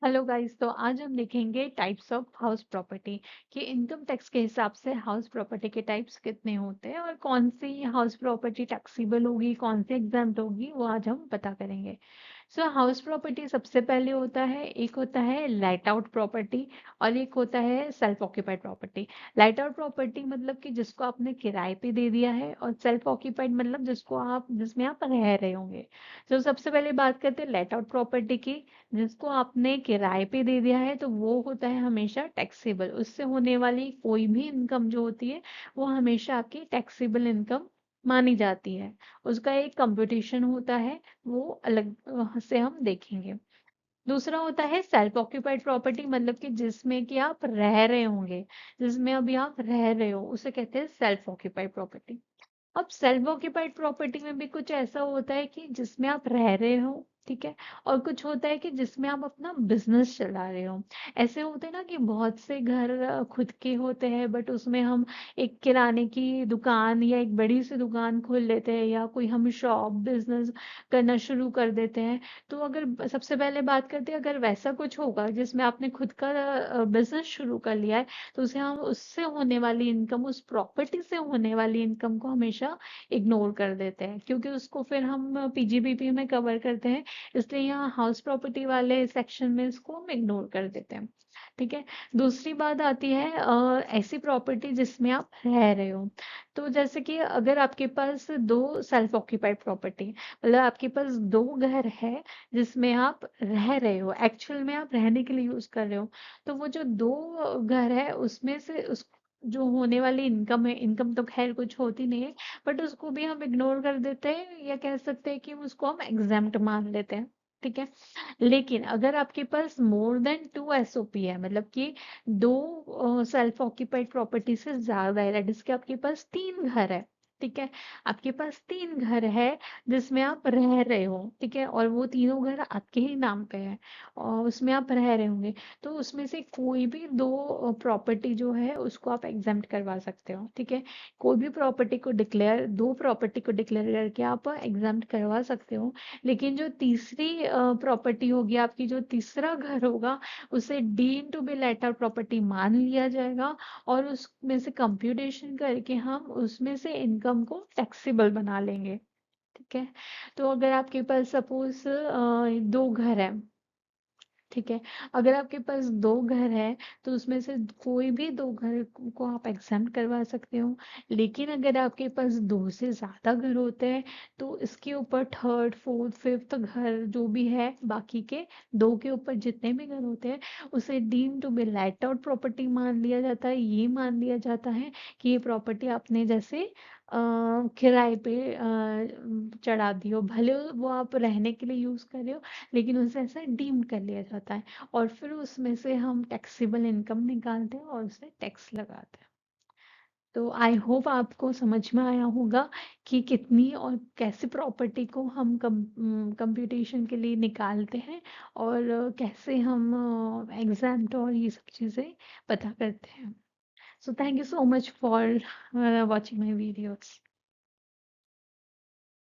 Hello guys. तो आज हम देखेंगे टाइप्स ऑफ हाउस प्रॉपर्टी कि इनकम टैक्स के हिसाब से हाउस प्रॉपर्टी के टाइप्स कितने होते हैं और कौन सी हाउस प्रॉपर्टी टैक्सेबल होगी, कौन सी एग्जाम्प्ट होगी, वो आज हम पता करेंगे। सो हाउस प्रॉपर्टी सबसे पहले होता है, एक होता है लाइट आउट प्रॉपर्टी और एक होता है self occupied property. Light out property मतलब कि जिसको आपने किराए पे दे दिया है, और सेल्फ ऑक्यूपाइड मतलब जिसमें आप रह रहे होंगे। तो सबसे पहले बात करते हैं लाइट आउट प्रॉपर्टी की। जिसको आपने किराए पे दे दिया है तो वो होता है हमेशा टैक्सेबल। उससे होने वाली कोई भी इनकम जो होती है वो हमेशा आपकी टैक्सेबल इनकम मानी जाती है। उसका एक कंप्यूटेशन होता है, वो अलग से हम देखेंगे। दूसरा होता है सेल्फ ऑक्यूपाइड प्रॉपर्टी, मतलब कि जिसमें कि आप रह रहे होंगे, जिसमें अभी आप रह रहे हो, उसे कहते हैं सेल्फ ऑक्यूपाइड प्रॉपर्टी। अब सेल्फ ऑक्यूपाइड प्रॉपर्टी में भी कुछ ऐसा होता है कि जिसमें आप रह रहे हो, ठीक है, और कुछ होता है कि जिसमें आप अपना बिजनेस चला रहे हो। ऐसे होते हैं ना कि बहुत से घर खुद के होते हैं, बट उसमें हम एक किराने की दुकान या एक बड़ी सी दुकान खोल लेते हैं, या कोई हम शॉप बिजनेस करना शुरू कर देते हैं। तो अगर सबसे पहले बात करते हैं, अगर वैसा कुछ होगा जिसमें आपने खुद का बिजनेस शुरू कर लिया है, तो उसे हम उससे होने वाली इनकम, उस प्रॉपर्टी से होने वाली इनकम को हमेशा इग्नोर कर देते हैं, क्योंकि उसको फिर हम पीजीबीपी में कवर करते हैं। इसलिए यहाँ हाउस प्रॉपर्टी वाले सेक्शन में इसको हम इग्नोर कर देते हैं। ठीक है। दूसरी बात आती है ऐसी प्रॉपर्टी जिसमें आप रह रहे हो। तो जैसे कि अगर आपके पास दो सेल्फ ऑक्यूपाइड प्रॉपर्टी, मतलब आपके पास दो घर है जिसमें आप रह रहे हो, एक्चुअल में आप रहने के लिए यूज कर रहे हो। तो वो जो दो घर है उसमें से उस जो होने वाली इनकम है, इनकम तो खैर कुछ होती नहीं है, बट उसको भी हम इग्नोर कर देते हैं, या कह सकते हैं कि उसको हम एग्जाम्प्ट मान लेते हैं। ठीक है। लेकिन अगर आपके पास मोर देन टू एसओपी है, मतलब कि दो सेल्फ ऑक्यूपाइड प्रॉपर्टी से ज्यादा है, दैट इज कि आपके पास तीन घर है। ठीक है। आपके पास तीन घर है जिसमें आप रह रहे हो, ठीक है, और वो तीनों घर आपके ही नाम पे है और उसमें आप रह रहे होंगे। तो उसमें से कोई भी दो प्रॉपर्टी जो है उसको आप एग्जाम्प्ट करवा सकते हो। ठीक है। कोई भी प्रॉपर्टी को डिक्लेयर, दो प्रॉपर्टी को डिक्लेयर करके आप एग्जाम्प्ट करवा सकते हो। लेकिन जो तीसरी प्रॉपर्टी होगी, आपकी जो तीसरा घर होगा, उसे deem to be let out property मान लिया जाएगा, और उसमें से कंप्यूटेशन करके हम उसमें से इनकम को टैक्सेबल बना लेंगे। ठीक है। तो अगर आपके पास सपोज दो घर है, ठीक है, अगर आपके पास दो घर है तो उसमें से कोई भी दो घर को आप एग्जाम्प्ट करवा सकते हो। लेकिन अगर आपके पास दो से ज्यादा घर होते हैं तो इसके ऊपर थर्ड फोर्थ फिफ्थ घर जो भी है, बाकी के दो के ऊपर जितने भी घर होते हैं, उसे deem to be let out property मान लिया जाता है। ये मान लिया जाता है कि ये प्रॉपर्टी आपने जैसे किराए पे चढ़ा दी हो, भले वो आप रहने के लिए यूज कर रहे हो, लेकिन उसे ऐसा डीम कर लिया जाता है, और फिर उसमें से हम टैक्सेबल इनकम निकालते हैं और उसे टैक्स लगाते हैं। तो आई होप आपको समझ में आया होगा कि कितनी और कैसे प्रॉपर्टी को हम कंप्यूटेशन के लिए निकालते हैं, और कैसे हम एग्जाम्ट और ये सब चीज़ें पता करते हैं। So thank you so much for watching my videos.